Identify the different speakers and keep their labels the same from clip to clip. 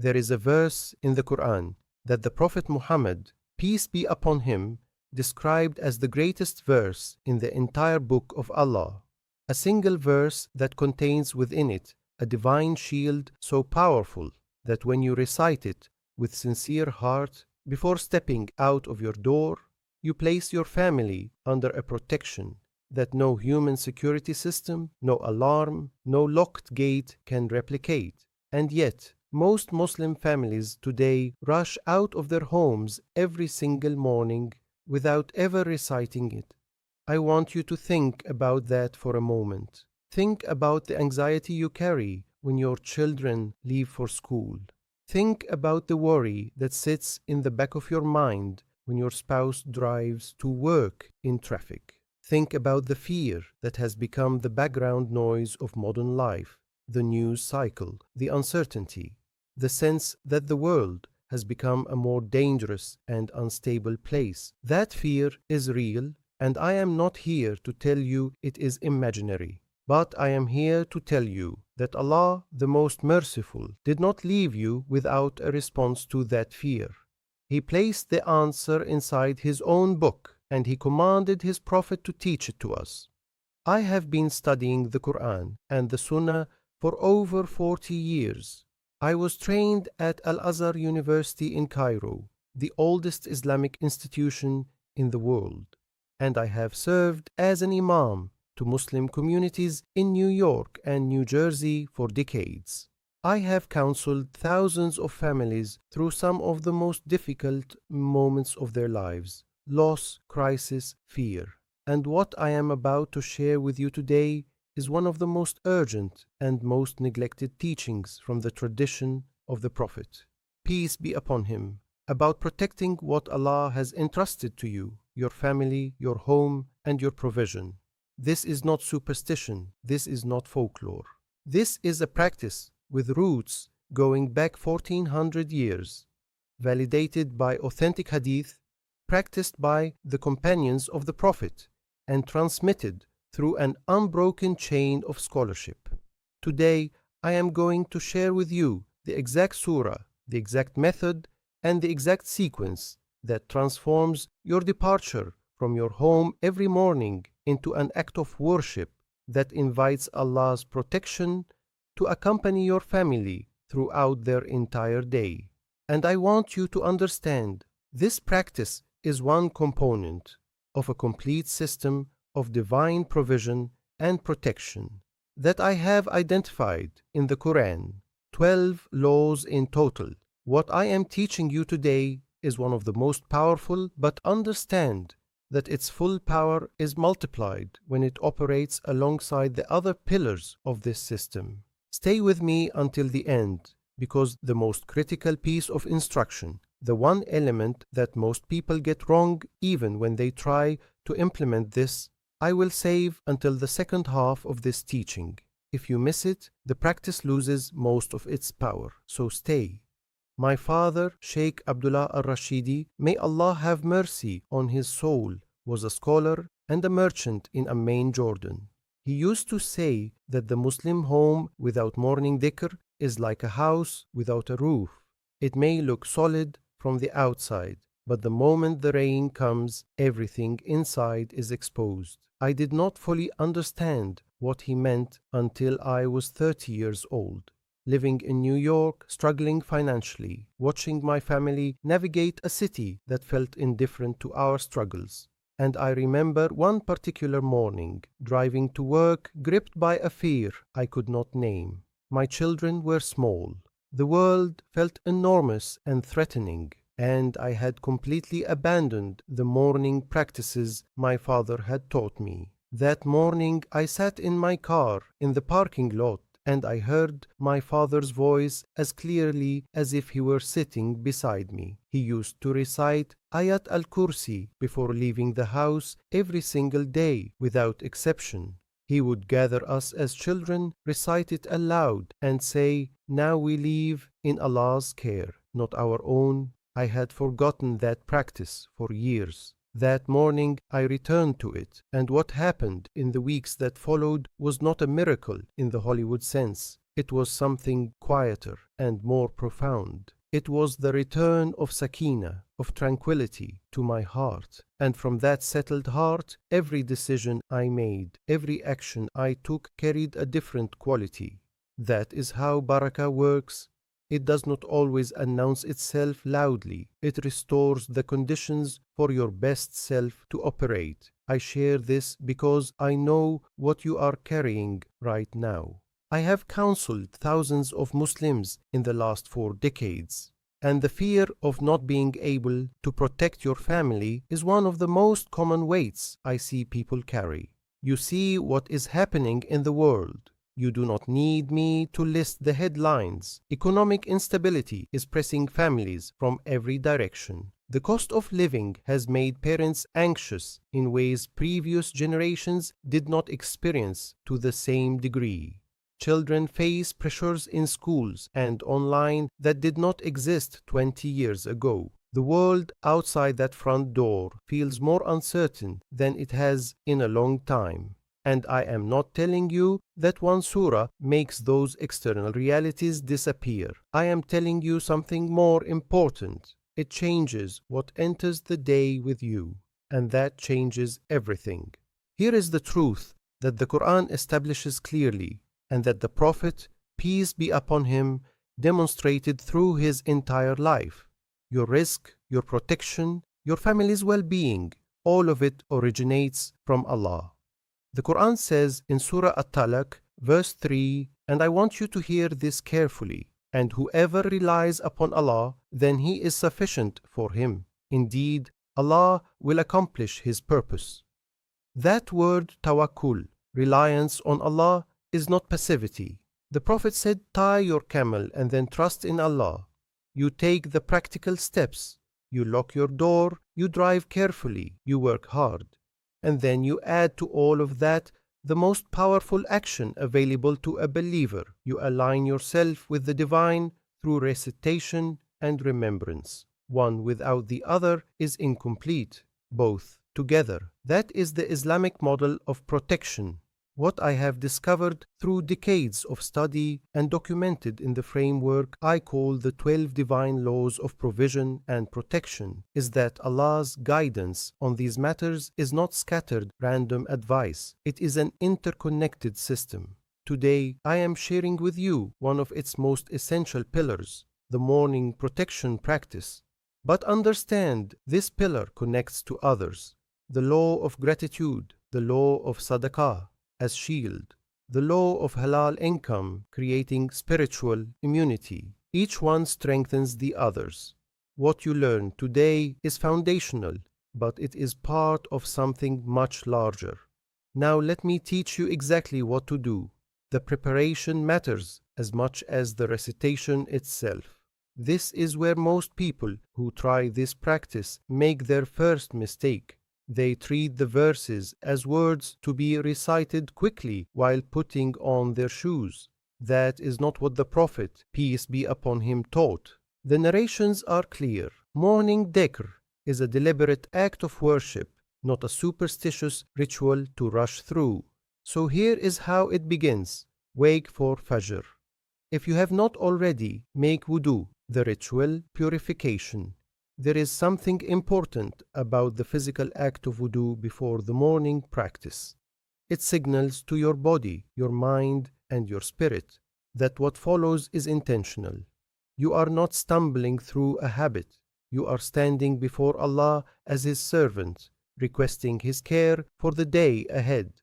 Speaker 1: There is a verse in the Quran that the Prophet Muhammad, peace be upon him, described as the greatest verse in the entire book of Allah. A single verse that contains within it a divine shield so powerful that when you recite it with sincere heart before stepping out of your door, you place your family under a protection that no human security system, no alarm, no locked gate can replicate. And yet, most Muslim families today rush out of their homes every single morning without ever reciting it. I want you to think about that for a moment. Think about the anxiety you carry when your children leave for school. Think about the worry that sits in the back of your mind when your spouse drives to work in traffic. Think about the fear that has become the background noise of modern life, the news cycle, the uncertainty, the sense that the world has become a more dangerous and unstable place. That fear is real, and I am not here to tell you it is imaginary, but I am here to tell you that Allah, the Most Merciful, did not leave you without a response to that fear. He placed the answer inside His own book, and He commanded His Prophet to teach it to us. I have been studying the Quran and the Sunnah for over 40 years. I was trained at Al-Azhar University in Cairo, the oldest Islamic institution in the world, and I have served as an imam to Muslim communities in New York and New Jersey for decades. I have counseled thousands of families through some of the most difficult moments of their lives: loss, crisis, fear. And what I am about to share with you today is one of the most urgent and most neglected teachings from the tradition of the Prophet, peace be upon him, about protecting what Allah has entrusted to you, your family, your home, and your provision. This is not superstition. This is not folklore. This is a practice with roots going back 1400 years, validated by authentic hadith, practiced by the companions of the Prophet, and transmitted through an unbroken chain of scholarship. Today, I am going to share with you the exact surah, the exact method, and the exact sequence that transforms your departure from your home every morning into an act of worship that invites Allah's protection to accompany your family throughout their entire day. And I want you to understand, this practice is one component of a complete system of divine provision and protection that I have identified in the Quran, 12 laws in total. What I am teaching you today is one of the most powerful, but understand that its full power is multiplied when it operates alongside the other pillars of this system. Stay with me until the end, because the most critical piece of instruction, the one element that most people get wrong even when they try to implement this, I will save until the second half of this teaching. If you miss it, the practice loses most of its power, so stay. My father, Sheikh Abdullah al-Rashidi, may Allah have mercy on his soul, was a scholar and a merchant in Amman, Jordan. He used to say that the Muslim home without morning dhikr is like a house without a roof. It may look solid from the outside, but the moment the rain comes, everything inside is exposed. I did not fully understand what he meant until I was 30 years old. Living in New York, struggling financially, watching my family navigate a city that felt indifferent to our struggles. And I remember one particular morning, driving to work, gripped by a fear I could not name. My children were small. The world felt enormous and threatening, and I had completely abandoned the morning practices my father had taught me. That morning, I sat in my car in the parking lot, and I heard my father's voice as clearly as if he were sitting beside me. He used to recite Ayat al-Kursi before leaving the house every single day without exception. He would gather us as children, recite it aloud, and say, "Now we live in Allah's care, not our own." I had forgotten that practice for years. That morning I returned to it, and what happened in the weeks that followed was not a miracle in the Hollywood sense. It was something quieter and more profound. It was the return of sakina, of tranquility, to my heart. And from that settled heart, every decision I made, every action I took carried a different quality. That is how barakah works. It does not always announce itself loudly. It restores the conditions for your best self to operate. I share this because I know what you are carrying right now. I have counseled thousands of Muslims in the last 4 decades, and the fear of not being able to protect your family is one of the most common weights I see people carry. You see what is happening in the world. You do not need me to list the headlines. Economic instability is pressing families from every direction. The cost of living has made parents anxious in ways previous generations did not experience to the same degree. Children face pressures in schools and online that did not exist 20 years ago. The world outside that front door feels more uncertain than it has in a long time. And I am not telling you that one surah makes those external realities disappear. I am telling you something more important. It changes what enters the day with you, and that changes everything. Here is the truth that the Quran establishes clearly, and that the Prophet, peace be upon him, demonstrated through his entire life. Your risk, your protection, your family's well-being, all of it originates from Allah. The Quran says in Surah At-Talaq, verse 3, and I want you to hear this carefully, and whoever relies upon Allah, then he is sufficient for him. Indeed, Allah will accomplish his purpose. That word tawakkul, reliance on Allah, is not passivity. The Prophet said, tie your camel and then trust in Allah. You take the practical steps. You lock your door, you drive carefully, you work hard. And then you add to all of that the most powerful action available to a believer. You align yourself with the divine through recitation and remembrance. One without the other is incomplete. Both together. That is the Islamic model of protection. What I have discovered through decades of study and documented in the framework I call the 12 divine laws of provision and protection is that Allah's guidance on these matters is not scattered random advice. It is an interconnected system. Today, I am sharing with you one of its most essential pillars, the morning protection practice. But understand, this pillar connects to others. The law of gratitude, the law of sadaqah, as shield, the law of halal income, creating spiritual immunity. Each one strengthens the others. What you learn today is foundational, but it is part of something much larger. Now let me teach you exactly what to do. The preparation matters as much as the recitation itself. This is where most people who try this practice make their first mistake. They treat the verses as words to be recited quickly while putting on their shoes. That is not what the Prophet, peace be upon him, taught. The narrations are clear. Morning dhikr is a deliberate act of worship, not a superstitious ritual to rush through. So here is how it begins. Wake for Fajr. If you have not already, make wudu, the ritual purification. There is something important about the physical act of wudu before the morning practice. It signals to your body, your mind, and your spirit that what follows is intentional. You are not stumbling through a habit. You are standing before Allah as His servant, requesting His care for the day ahead.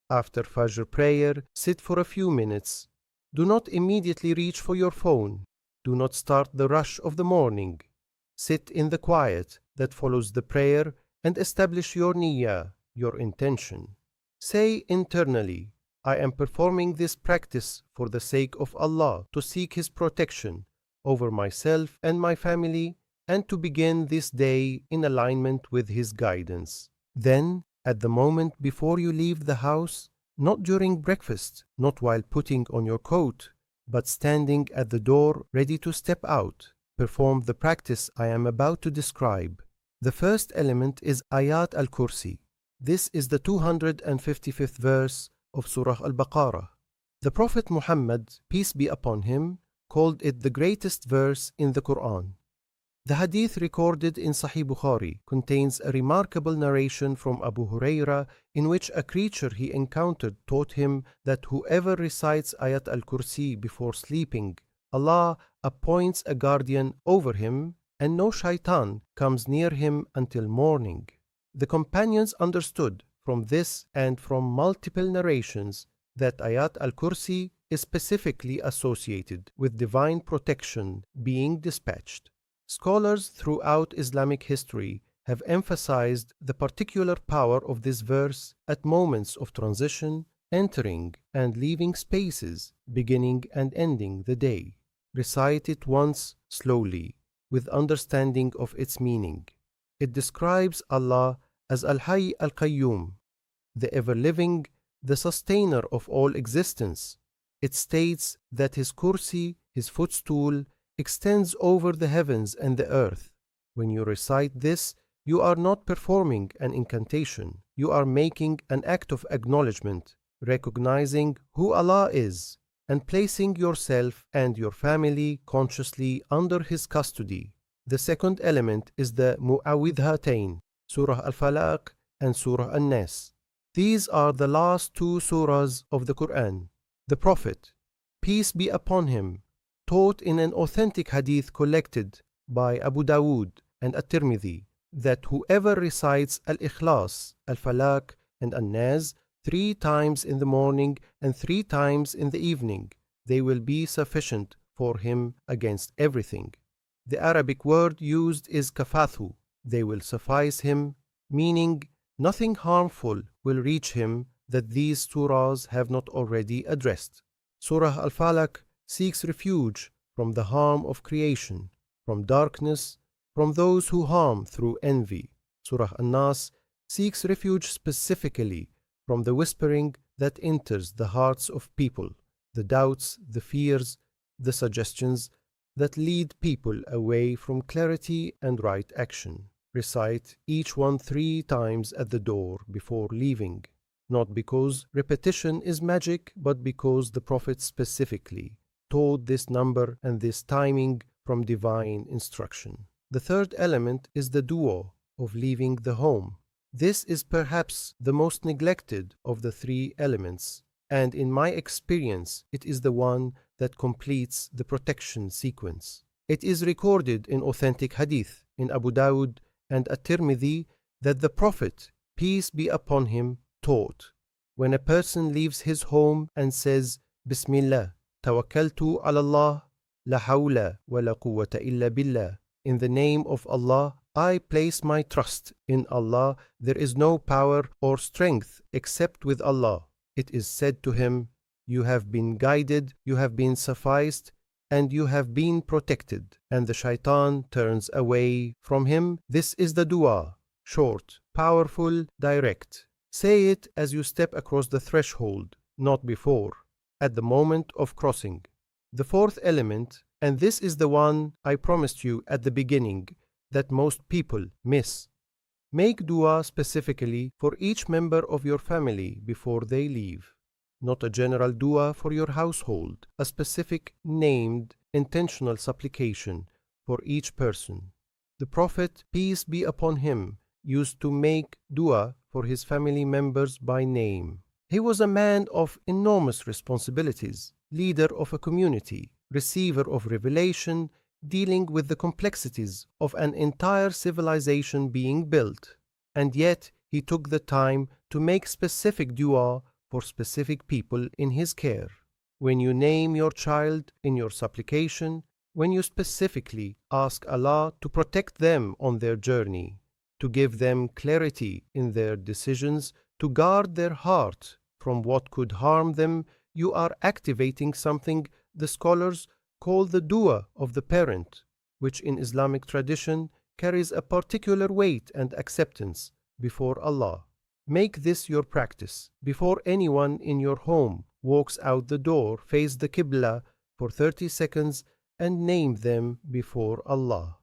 Speaker 1: After Fajr prayer, sit for a few minutes. Do not immediately reach for your phone. Do not start the rush of the morning. Sit in the quiet that follows the prayer and establish your niyyah, your intention. Say internally, I am performing this practice for the sake of Allah to seek His protection over myself and my family and to begin this day in alignment with His guidance. Then, at the moment before you leave the house, not during breakfast, not while putting on your coat, but standing at the door ready to step out, perform the practice I am about to describe. The first element is Ayat al-Kursi. This is the 255th verse of Surah al-Baqarah. The Prophet Muhammad, peace be upon him, called it the greatest verse in the Quran. The hadith recorded in Sahih Bukhari contains a remarkable narration from Abu Huraira in which a creature he encountered taught him that whoever recites Ayat al-Kursi before sleeping, Allah appoints a guardian over him and no shaitan comes near him until morning. The companions understood from this and from multiple narrations that Ayat al-Kursi is specifically associated with divine protection being dispatched. Scholars throughout Islamic history have emphasized the particular power of this verse at moments of transition, entering and leaving spaces, beginning and ending the day. Recite it once slowly, with understanding of its meaning. It describes Allah as Al-Hayy Al-Qayyum, the ever-living, the sustainer of all existence. It states that His kursi, His footstool, extends over the heavens and the earth. When you recite this, you are not performing an incantation. You are making an act of acknowledgement, recognizing who Allah is, and placing yourself and your family consciously under His custody. The second element is the Mu'awwidhatain, Surah Al-Falaq and Surah An-Nas. These are the last two surahs of the Quran. The Prophet, peace be upon him, taught in an authentic hadith collected by Abu Dawood and At-Tirmidhi that whoever recites Al-Ikhlas, Al-Falaq and An-Nas 3 times in the morning and 3 times in the evening, they will be sufficient for him against everything. The Arabic word used is kafathu. They will suffice him, meaning nothing harmful will reach him that these surahs have not already addressed. Surah Al-Falaq seeks refuge from the harm of creation, from darkness, from those who harm through envy. Surah An-Nas seeks refuge specifically from the whispering that enters the hearts of people, the doubts, the fears, the suggestions that lead people away from clarity and right action. Recite each one 3 times at the door before leaving, not because repetition is magic, but because the Prophet specifically taught this number and this timing from divine instruction. The third element is the dua of leaving the home. This is perhaps the most neglected of the 3 elements, and in my experience, it is the one that completes the protection sequence. It is recorded in authentic hadith in Abu Dawood and At-Tirmidhi that the Prophet, peace be upon him, taught, when a person leaves his home and says, Bismillah, tawakkaltu ala Allah, la hawla wa la quwwata illa billah, in the name of Allah, I place my trust in Allah, there is no power or strength except with Allah. It is said to him, you have been guided, you have been sufficed, and you have been protected, and the shaitan turns away from him. This is the dua, short, powerful, direct. Say it as you step across the threshold, not before, at the moment of crossing. The fourth element, and this is the one I promised you at the beginning, that most people miss. Make dua specifically for each member of your family before they leave. Not a general dua for your household, a specific, named, intentional supplication for each person. The Prophet, peace be upon him, used to make dua for his family members by name. He was a man of enormous responsibilities, leader of a community, receiver of revelation, dealing with the complexities of an entire civilization being built. And yet, he took the time to make specific dua for specific people in his care. When you name your child in your supplication, when you specifically ask Allah to protect them on their journey, to give them clarity in their decisions, to guard their heart from what could harm them, you are activating something the scholars call the dua of the parent, which in Islamic tradition carries a particular weight and acceptance before Allah. Make this your practice. Before anyone in your home walks out the door, face the Qibla for 30 seconds and name them before Allah.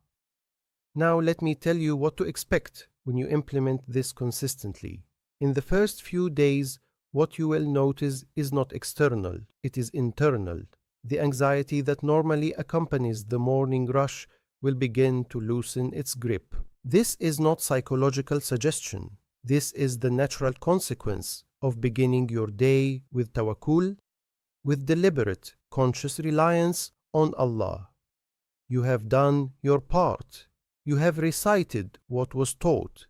Speaker 1: Now let me tell you what to expect when you implement this consistently. In the first few days, what you will notice is not external, it is internal. The anxiety that normally accompanies the morning rush will begin to loosen its grip. This is not psychological suggestion. This is the natural consequence of beginning your day with tawakkul, with deliberate, conscious reliance on Allah. You have done your part. You have recited what was taught.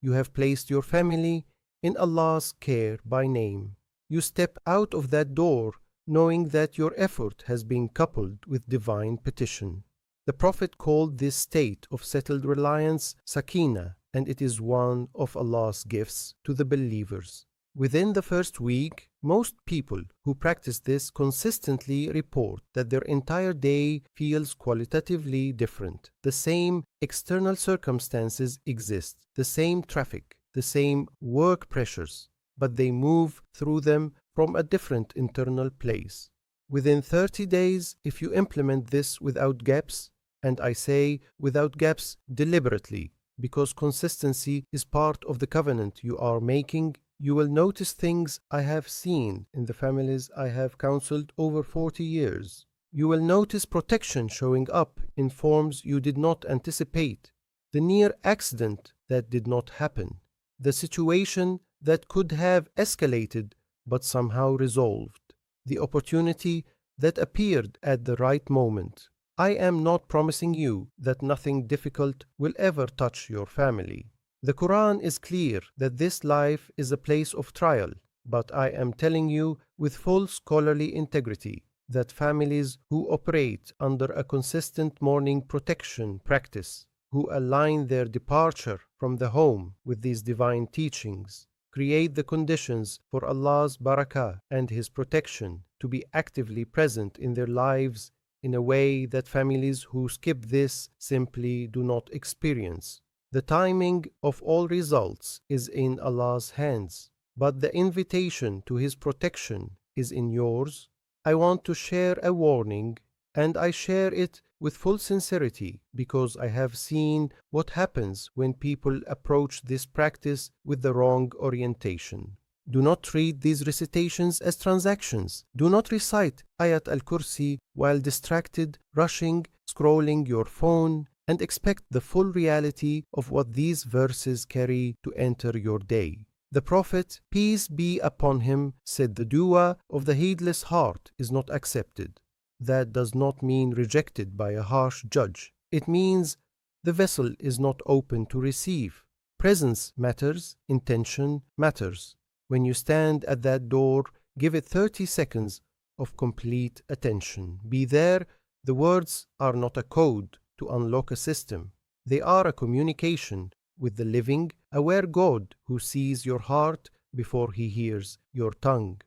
Speaker 1: You have placed your family in Allah's care by name. You step out of that door knowing that your effort has been coupled with divine petition. The Prophet called this state of settled reliance sakina, and it is one of Allah's gifts to the believers. Within the first week, most people who practice this consistently report that their entire day feels qualitatively different. The same external circumstances exist, the same traffic, the same work pressures, but they move through them from a different internal place. Within 30 days, if you implement this without gaps, and I say without gaps deliberately, because consistency is part of the covenant you are making, you will notice things I have seen in the families I have counseled over 40 years. You will notice protection showing up in forms you did not anticipate, the near accident that did not happen, the situation that could have escalated but somehow resolved, the opportunity that appeared at the right moment. I am not promising you that nothing difficult will ever touch your family. The Quran is clear that this life is a place of trial, but I am telling you with full scholarly integrity that families who operate under a consistent morning protection practice, who align their departure from the home with these divine teachings, create the conditions for Allah's barakah and His protection to be actively present in their lives in a way that families who skip this simply do not experience. The timing of all results is in Allah's hands, but the invitation to His protection is in yours. I want to share a warning, and I share it with full sincerity because I have seen what happens when people approach this practice with the wrong orientation. Do not treat these recitations as transactions. Do not recite Ayat al-Kursi while distracted, rushing, scrolling your phone, and expect the full reality of what these verses carry to enter your day. The Prophet, peace be upon him, said the dua of the heedless heart is not accepted. That does not mean rejected by a harsh judge. It means the vessel is not open to receive. Presence matters, intention matters. When you stand at that door, give it 30 seconds of complete attention. Be there. The words are not a code to unlock a system. They are a communication with the living, aware God who sees your heart before He hears your tongue.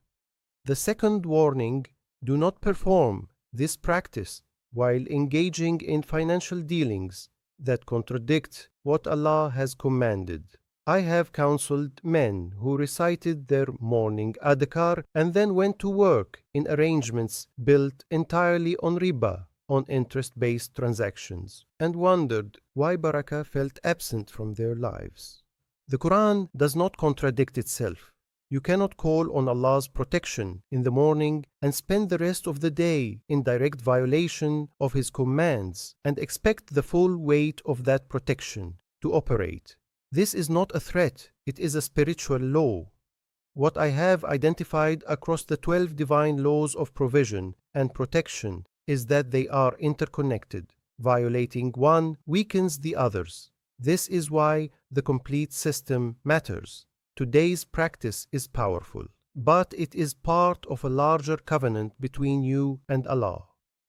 Speaker 1: The second warning, do not perform this practice while engaging in financial dealings that contradict what Allah has commanded. I have counseled men who recited their morning adhkar and then went to work in arrangements built entirely on riba, on interest-based transactions, and wondered why barakah felt absent from their lives. The Quran does not contradict itself. You cannot call on Allah's protection in the morning and spend the rest of the day in direct violation of His commands and expect the full weight of that protection to operate. This is not a threat, it is a spiritual law. What I have identified across the 12 divine laws of provision and protection is that they are interconnected. Violating one weakens the others. This is why the complete system matters. Today's practice is powerful, but it is part of a larger covenant between you and Allah.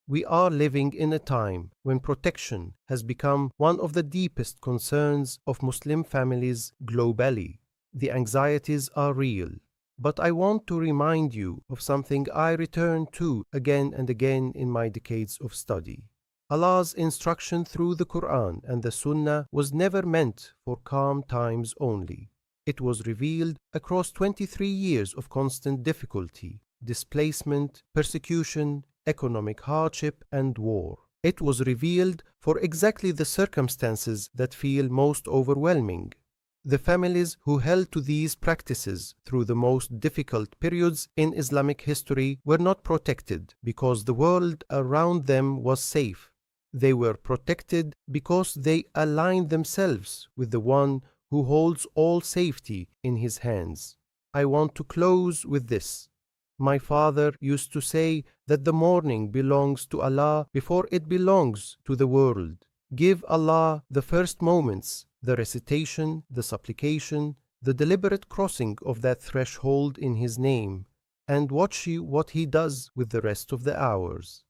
Speaker 1: We are living in a time when protection has become one of the deepest concerns of Muslim families globally. The anxieties are real, but I want to remind you of something I return to again and again in my decades of study. Allah's instruction through the Quran and the Sunnah was never meant for calm times only. It was revealed across 23 years of constant difficulty, displacement, persecution, economic hardship, and war. It was revealed for exactly the circumstances that feel most overwhelming. The families who held to these practices through the most difficult periods in Islamic history were not protected because the world around them was safe. They were protected because they aligned themselves with the one who holds all safety in his hands. I want to close with this. My father used to say that the morning belongs to Allah before it belongs to the world. Give Allah the first moments, the recitation, the supplication, the deliberate crossing of that threshold in His name, and watch what He does with the rest of the hours.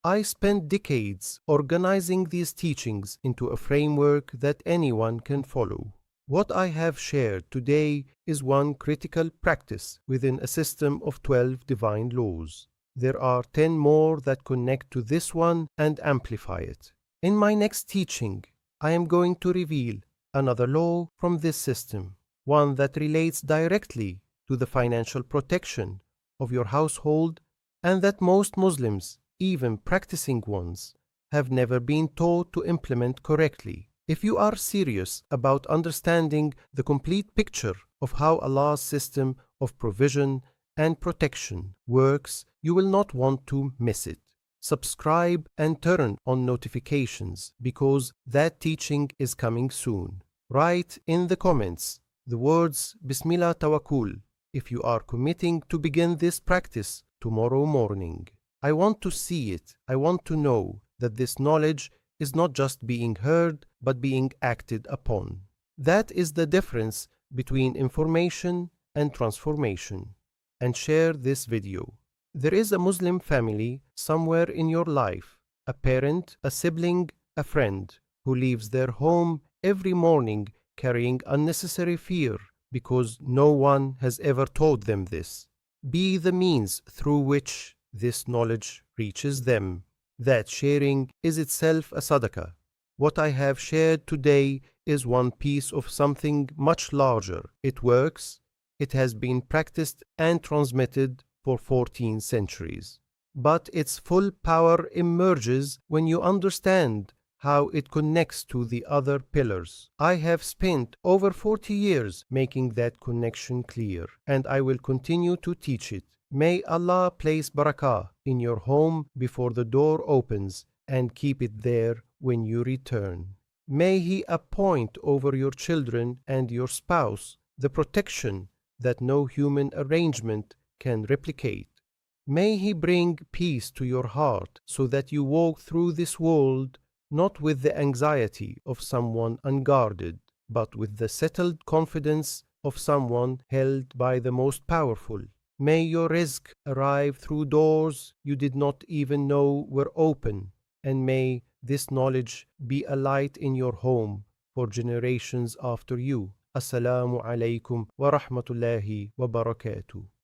Speaker 1: I spent decades organizing these teachings into a framework that anyone can follow. What I have shared today is one critical practice within a system of 12 divine laws. There are 10 more that connect to this one and amplify it. In my next teaching, I am going to reveal another law from this system, one that relates directly to the financial protection of your household and that most Muslims, even practicing ones, have never been taught to implement correctly. If you are serious about understanding the complete picture of how Allah's system of provision and protection works, you will not want to miss it. Subscribe and turn on notifications because that teaching is coming soon. Write in the comments the words Bismillah Tawakkul if you are committing to begin this practice tomorrow morning. I want to see it. I want to know that this knowledge is not just being heard, but being acted upon. That is the difference between information and transformation. And share this video. There is a Muslim family somewhere in your life, a parent, a sibling, a friend, who leaves their home every morning carrying unnecessary fear because no one has ever taught them this. Be the means through which this knowledge reaches them. That sharing is itself a sadaqah. What I have shared today is one piece of something much larger. It works. It has been practiced and transmitted for 14 centuries. But its full power emerges when you understand how it connects to the other pillars. I have spent over 40 years making that connection clear, and I will continue to teach it. May Allah place barakah in your home before the door opens and keep it there when you return. May He appoint over your children and your spouse the protection that no human arrangement can replicate. May He bring peace to your heart so that you walk through this world not with the anxiety of someone unguarded, but with the settled confidence of someone held by the most powerful. May your rizq arrive through doors you did not even know were open, and may this knowledge be a light in your home for generations after you. Assalamu alaikum wa rahmatullahi wa barakatuh.